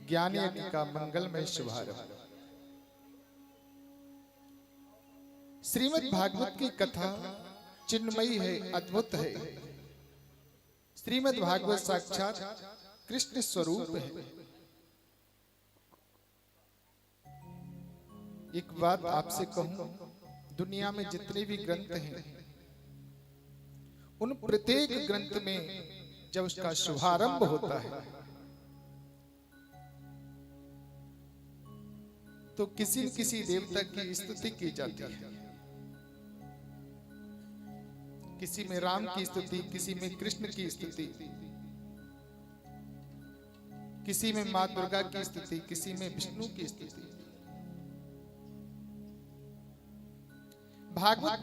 ज्ञान यज्ञ का मंगलमय शुभारंभ। श्रीमद् भागवत की कथा चिन्मयी है, अद्भुत है। श्रीमद् भागवत साक्षात कृष्ण स्वरूप है। एक बात आपसे कहूं, दुनिया में जितने भी ग्रंथ हैं, उन प्रत्येक ग्रंथ में जब उसका शुभारंभ होता है तो किसी न किसी देवता की स्तुति की जाती है। किसी में राम की स्तुति, किसी में कृष्ण की स्तुति, किसी में मां दुर्गा की स्तुति, किसी में विष्णु की स्तुति। भागवत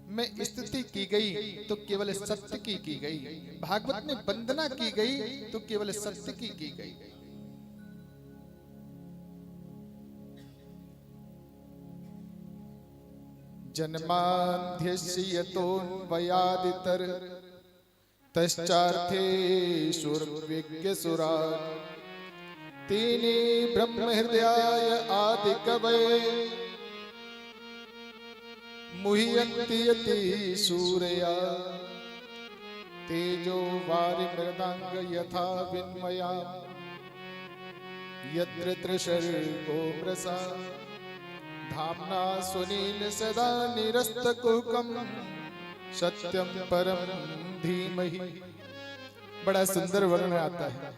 में स्तुति की गई तो केवल सत्य की गई। भागवत में वंदना की गई तो केवल सत्य की गई। जन्माद्यस्य यतोऽन्वयादितर तश्चार्थेषुर्विज्ञसुरा तेने ब्रह्महृदयाय आदिकवये मुह्यन्ति यति सूरया तेजो वारिमृदांग यथा विन्मया यत्र त्रिशर्गो मृषा धाम्ना सुनील सदा निरस्तकुहकं सत्यम परम धीमहि। बड़ा सुंदर वर्णन आता है।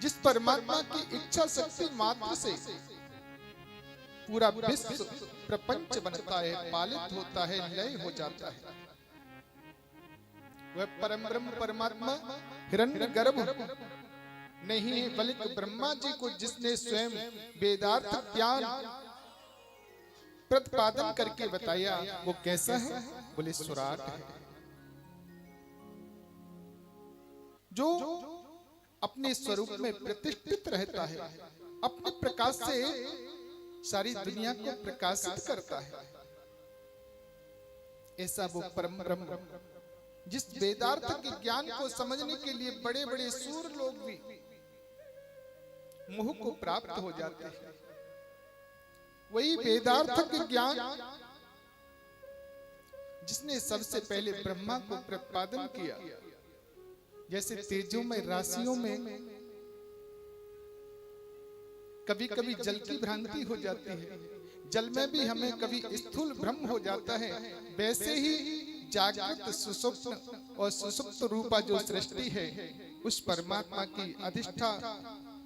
जिस परमात्मा की इच्छा शक्ति मात्र से पूरा विश्व प्रपंच बनता है, पालित होता है, लय हो जाता है, वह परम ब्रह्म परमात्मा हिरण्यगर्भ नहीं है, बल्कि ब्रह्मा जी को जिसने स्वयं वेदार्थ ज्ञान प्रतिपादन करके बताया, वो कैसा है? बोले सुराट है, जो अपने स्वरूप में प्रतिष्ठित रहता है, अपने प्रकाश से सारी दुनिया को प्रकाशित करता है। ऐसा वो परम ब्रह्म, जिस वेदार्थ के ज्ञान को समझने के लिए बड़े बड़े सूर लोग भी मोह को प्राप्त हो जाते हैं, वही वेदार्थ के ज्ञान जिसने सबसे पहले ब्रह्मा को प्रतिपादन किया। जैसे तेजों में, राशियों में कभी कभी जल की भ्रांति हो जाती है, जल में भी हमें कभी स्थूल भ्रम हो जाता है, वैसे ही जागृत, सुषुप्त और सुषुप्त रूपा जो सृष्टि है, उस परमात्मा की अधिष्ठा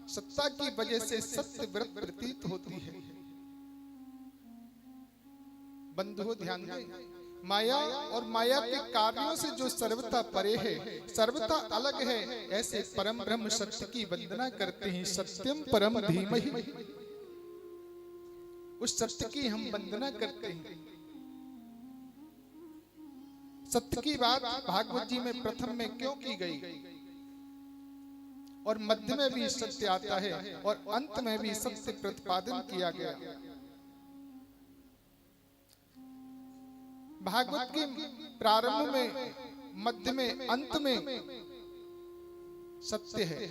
सत्ता की वजह से सत्य व्रत प्रतीत होती है। बंधुओं ध्यान दें, माया और माया के कार्यों से जो सर्वथा परे है, सर्वथा अलग है, ऐसे परम ब्रह्म सत्य की वंदना करते हैं। सत्यम परम धीमहि, उस सत्य की हम वंदना करते हैं। सत्य की बात भागवत जी में प्रथम में क्यों की गई, और मध्य में भी सत्य आता है और अंत में भी सत्य प्रतिपादन किया गया। भागवत के प्रारंभ में, मध्य में, अंत में सत्य है,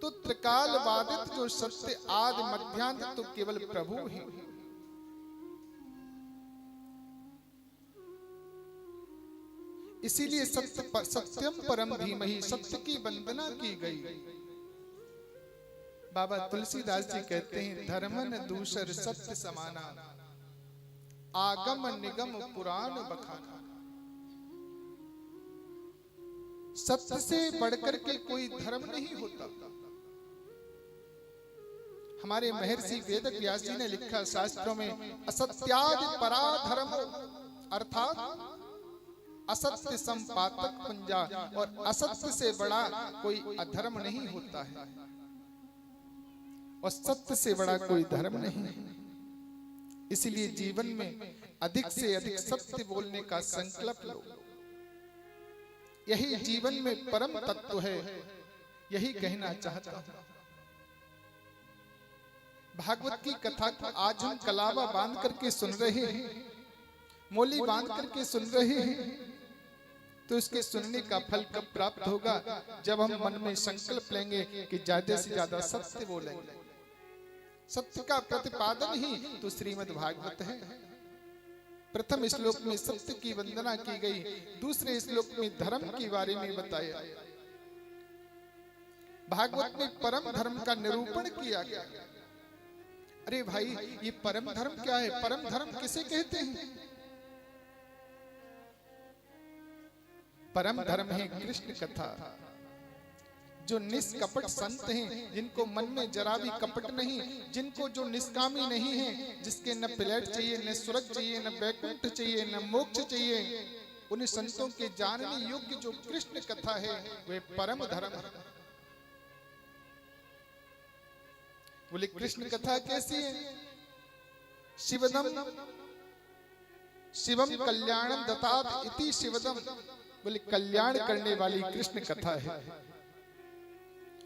तो त्रिकाल बाधित जो सत्य आदि मध्यांत तो केवल प्रभु ही। इसीलिए सत्यम परम धीमहि, सत्य की वंदना की गई। बाबा तुलसीदास जी कहते हैं, धर्मन दूसर सत्य समाना, आगम निगम पुराण बखाना। सत्य से बढ़कर के कोई धर्म नहीं होता। हमारे महर्षि वेद व्यास जी ने लिखा शास्त्रों में, असत्यादि पराधर्म, अर्थात असत्य संपातक पुंजा, और असत्य से बड़ा कोई अधर्म नहीं होता है, और सत्य से बड़ा कोई धर्म नहीं है। इसलिए जीवन में अधिक से अधिक सत्य बोलने का संकल्प लो। यही जीवन में परम तत्व है, यही कहना चाहता हूं। भागवत की कथा को आज हम कलावा बांध करके सुन रहे हैं, मोली बांध करके सुन रहे हैं, तो इसके सुनने का फल कब प्राप्त होगा? जब हम मन में संकल्प लेंगे कि ज्यादा से ज्यादा सत्य बोलेंगे। सत्य का प्रतिपादन ही तो श्रीमद् भागवत है। प्रथम श्लोक में सत्य की वंदना की गई, दूसरे श्लोक में धर्म के बारे में बताया। भागवत में परम धर्म का निरूपण किया गया। अरे भाई, ये परम धर्म क्या है? परम धर्म किसे कहते हैं? परम धर्म है कृष्ण कथा। जो निष्कपट संत हैं, जिनको मन में जरा भी कपट नहीं, जिनको जो निष्कामी नहीं है, जिसके न प्लेट चाहिए, न स्वर्ग चाहिए, न वैकुंठ चाहिए, न मोक्ष चाहिए, उन संतों के जानने योग्य जो कृष्ण कथा है वे परम धर्म है। बोले कृष्ण कथा कैसी है? शिवदम शिवम कल्याणम दतात इति शिवदम। बोले कल्याण करने वाली कृष्ण कथा है।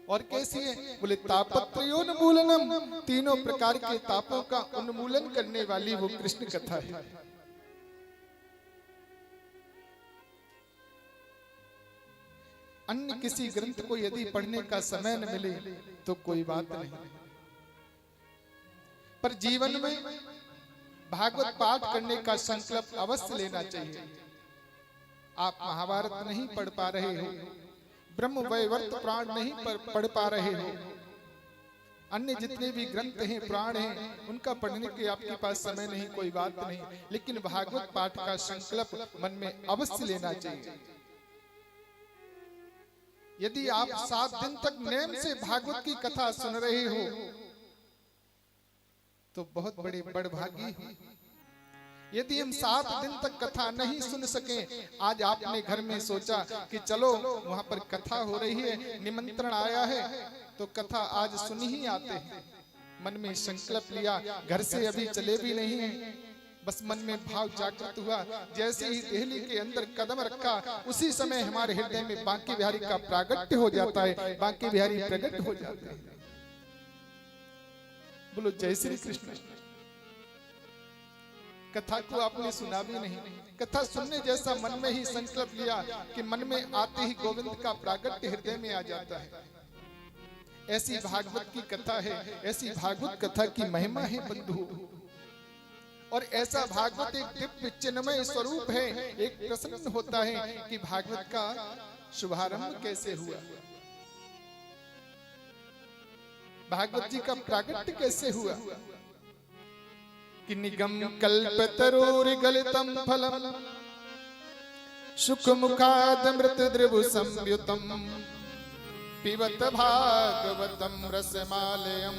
और कैसी है? बोले तापत्रयोन्मूलनम, तीनों प्रकार के तापों का उन्मूलन करने वाली वो कृष्ण कथा है। अन्य किसी ग्रंथ को यदि पढ़ने का समय न मिले तो कोई बात नहीं, पर जीवन में भागवत पाठ करने का संकल्प अवश्य लेना चाहिए। आप महाभारत नहीं पढ़ पा रहे हो, ब्रह्म वैवर्त पुराण नहीं पढ़ पा रहे हो, अन्य जितने भी ग्रंथ हैं, पुराण हैं, उनका पढ़ने के आपके पास समय नहीं, कोई बात नहीं, लेकिन भागवत पाठ का संकल्प मन में अवश्य लेना चाहिए। यदि आप 7 दिन तक नेम से भागवत की कथा सुन रहे हो तो बहुत बड़े बड़भागी हो। यदि हम 7 दिन तक कथा नहीं सुन सके, आज आपने घर में सोचा कि चलो वहां पर कथा हो रही है, निमंत्रण आया है, तो कथा आज सुन ही आते हैं। मन में संकल्प लिया, घर से अभी चले भी नहीं हैं, बस मन में भाव जागृत हुआ। जैसे ही देहली के अंदर कदम रखा, उसी समय हमारे हृदय में बांके बिहारी का प्रागट्य हो जाता है, बांके बिहारी प्रकट हो जाते हैं। बोलो जय श्री कृष्ण। कथा को आपने सुना भी नहीं, कथा सुनने जैसा मन में ही संकल्प लिया कि मन में आते ही गोविंद का प्रागट्य हृदय में आ जाता है। ऐसी भागवत की कथा है, ऐसी भागवत कथा की महिमा है बंधु। और ऐसा भागवत एक दिव्य चिन्मय स्वरूप है। एक प्रश्न होता है कि भागवत का शुभारंभ कैसे हुआ, भागवत जी का प्रागट्य कैसे हुआ? कि निगम कल्पतरोर्गलितं फलम शुक मुखादमृत द्रवु संयुतम पिबत भागवतम रसमालयम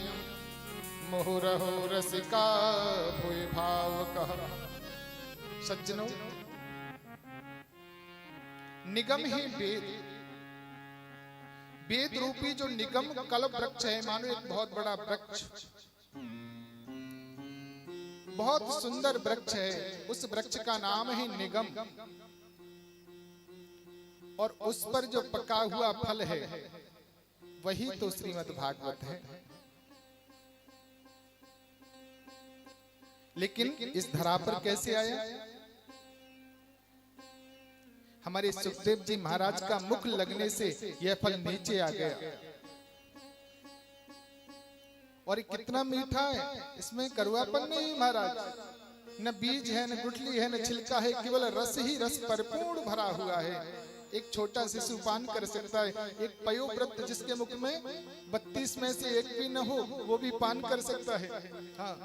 मुहुरहो रसिका भूय भावकः। सज्जनों, निगम ही वेद, वेद रूपी जो निगम कल्प वृक्ष है, मानो एक बहुत बड़ा वृक्ष, बहुत सुंदर वृक्ष है, उस वृक्ष का नाम है निगम। और उस पर जो पका हुआ फल है वही तो श्रीमद् भागवत है। लेकिन इस धरा पर कैसे आया? हमारे सुखदेव जी महाराज का मुख लगने से यह फल नीचे आ गया। और कितना मीठा है, इसमें कड़वापन नहीं महाराज, न बीज है, न गुठली है, न छिलका है, केवल रस ही रस परिपूर्ण भरा हुआ है। एक छोटा शिशु पान कर सकता है, एक पयोव्रत जिसके मुख में 32 में से एक भी न हो वो भी पान कर सकता है। हाँ,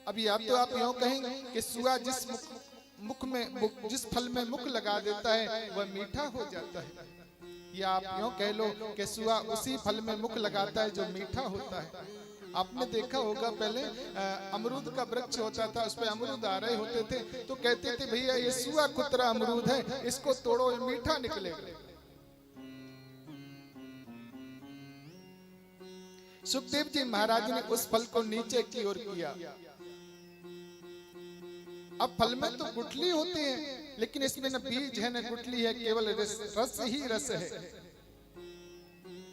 अब या तो आप यूं कहेंगे कि सुआ जिस मुख में जिस फल में मुख लगा देता है वह मीठा हो जाता है, या आप यूं कह लो कि सुआ उसी फल में मुख लगाता है जो मीठा होता है। आपने देखा होगा पहले अमरूद का वृक्ष होता था, उस पे अमरूद आ रहे होते थे तो कहते थे भैया ये सुआ कुतरा अमरूद है, इसको तोड़ो, ये मीठा निकलेगा। सुखदेव जी महाराज ने उस फल को नीचे की ओर किया। अब फल में तो गुठली होती है, लेकिन इसमें न बीज है न गुठली है, केवल रस ही रस है।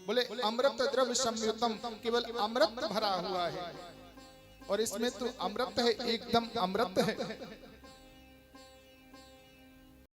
बोले अमृत द्रव्य संयुतम, केवल अमृत भरा हुआ है। और इसमें तो अमृत है, एकदम अमृत है।